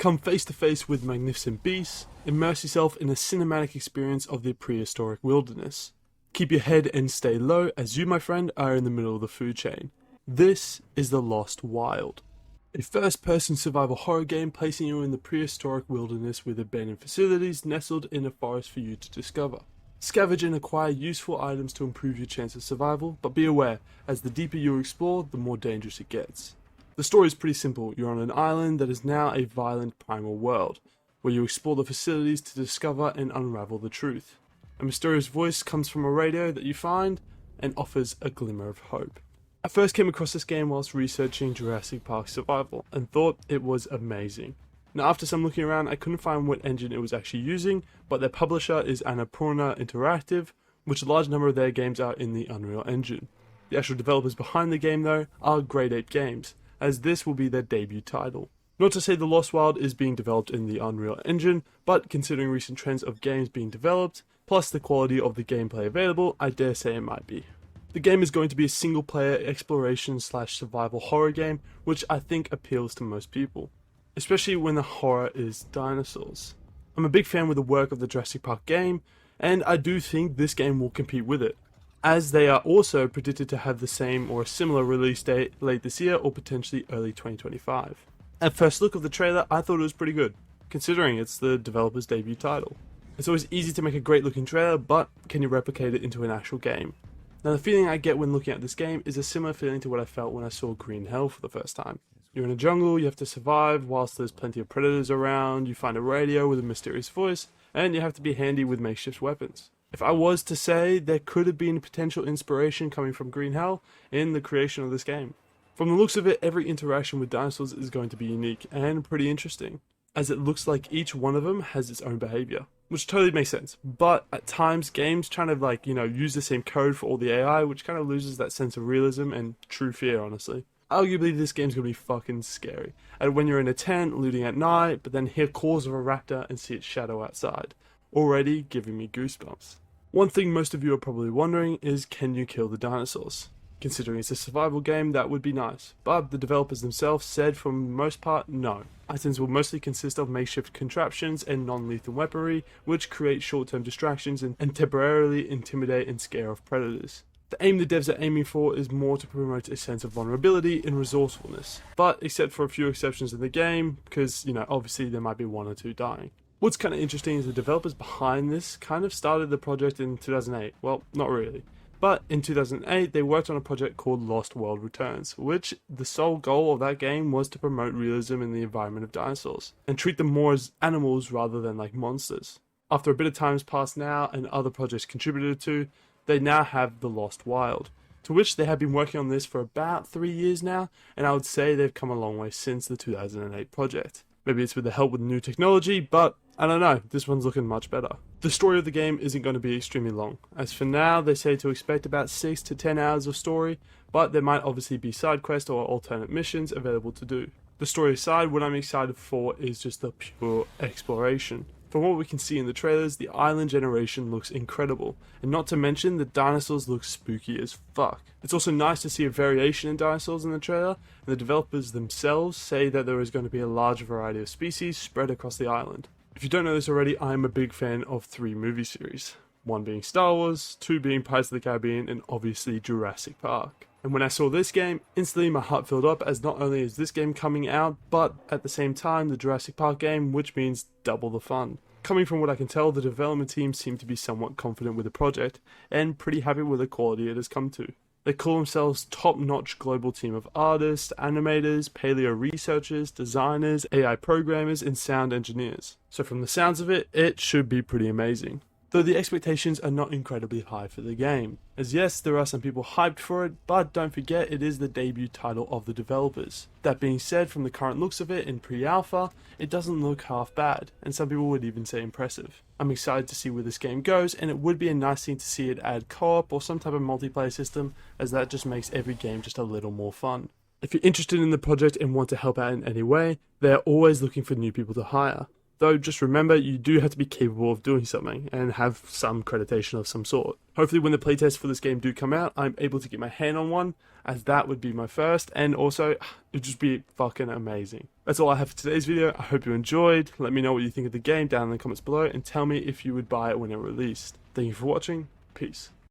Come face to face with magnificent beasts, immerse yourself in a cinematic experience of the prehistoric wilderness. Keep your head and stay low as you, my friend, are in the middle of the food chain. This is The Lost Wild, a first-person survival horror game placing you in the prehistoric wilderness with abandoned facilities nestled in a forest for you to discover. Scavenge and acquire useful items to improve your chance of survival, but be aware, as the deeper you explore, the more dangerous it gets. The story is pretty simple. You're on an island that is now a violent primal world, where you explore the facilities to discover and unravel the truth. A mysterious voice comes from a radio that you find and offers a glimmer of hope. I first came across this game whilst researching Jurassic Park Survival and thought it was amazing. Now after some looking around, I couldn't find what engine it was actually using, but their publisher is Annapurna Interactive, which a large number of their games are in the Unreal Engine. The actual developers behind the game though are Grade 8 Games, as this will be their debut title. Not to say The Lost Wild is being developed in the Unreal Engine, but considering recent trends of games being developed, plus the quality of the gameplay available, I dare say it might be. The game is going to be a single player exploration / survival horror game, which I think appeals to most people, especially when the horror is dinosaurs. I'm a big fan with the work of the Jurassic Park game, and I do think this game will compete with it, as they are also predicted to have the same or a similar release date late this year or potentially early 2025. At first look of the trailer, I thought it was pretty good, considering it's the developer's debut title. It's always easy to make a great looking trailer, but can you replicate it into an actual game? Now the feeling I get when looking at this game is a similar feeling to what I felt when I saw Green Hell for the first time. You're in a jungle, you have to survive whilst there's plenty of predators around, you find a radio with a mysterious voice, and you have to be handy with makeshift weapons. If I was to say, there could have been potential inspiration coming from Green Hell in the creation of this game. From the looks of it, every interaction with dinosaurs is going to be unique and pretty interesting, as it looks like each one of them has its own behavior, which totally makes sense. But at times, games trying to use the same code for all the AI, which kind of loses that sense of realism and true fear, honestly. Arguably, this game's gonna be fucking scary. And when you're in a tent, looting at night, but then hear calls of a raptor and see its shadow outside. Already giving me goosebumps. One thing most of you are probably wondering is, can you kill the dinosaurs? Considering it's a survival game, that would be nice, but the developers themselves said for the most part, no. Items will mostly consist of makeshift contraptions and non-lethal weaponry, which create short-term distractions and temporarily intimidate and scare off predators. The aim the devs are aiming for is more to promote a sense of vulnerability and resourcefulness, but except for a few exceptions in the game, because, obviously there might be one or two dying. What's kind of interesting is the developers behind this kind of started the project in 2008. Well, not really. But in 2008, they worked on a project called Lost World Returns, which the sole goal of that game was to promote realism in the environment of dinosaurs, and treat them more as animals rather than like monsters. After a bit of time has passed now, and other projects contributed to, they now have The Lost Wild, to which they have been working on this for about 3 years now, and I would say they've come a long way since the 2008 project. Maybe it's with the help with new technology, but I don't know, this one's looking much better. The story of the game isn't going to be extremely long, as for now they say to expect about 6 to 10 hours of story, but there might obviously be side quests or alternate missions available to do. The story aside, what I'm excited for is just the pure exploration. From what we can see in the trailers, the island generation looks incredible, and not to mention the dinosaurs look spooky as fuck. It's also nice to see a variation in dinosaurs in the trailer, and the developers themselves say that there is going to be a large variety of species spread across the island. If you don't know this already, I am a big fan of 3 movie series. 1 being Star Wars, 2 being Pirates of the Caribbean, and obviously Jurassic Park. And when I saw this game, instantly my heart filled up, as not only is this game coming out, but at the same time the Jurassic Park game, which means double the fun. Coming from what I can tell, the development team seem to be somewhat confident with the project, and pretty happy with the quality it has come to. They call themselves top-notch global team of artists, animators, paleo researchers, designers, AI programmers, and sound engineers. So from the sounds of it, it should be pretty amazing. Though the expectations are not incredibly high for the game. As yes, there are some people hyped for it, but don't forget it is the debut title of the developers. That being said, from the current looks of it in pre-alpha, it doesn't look half bad, and some people would even say impressive. I'm excited to see where this game goes, and it would be a nice thing to see it add co-op or some type of multiplayer system, as that just makes every game just a little more fun. If you're interested in the project and want to help out in any way, they are always looking for new people to hire. Though just remember, you do have to be capable of doing something and have some accreditation of some sort. Hopefully when the playtests for this game do come out, I'm able to get my hand on one, as that would be my first, and also, it'd just be fucking amazing. That's all I have for today's video. I hope you enjoyed. Let me know what you think of the game down in the comments below, and tell me if you would buy it when it released. Thank you for watching. Peace.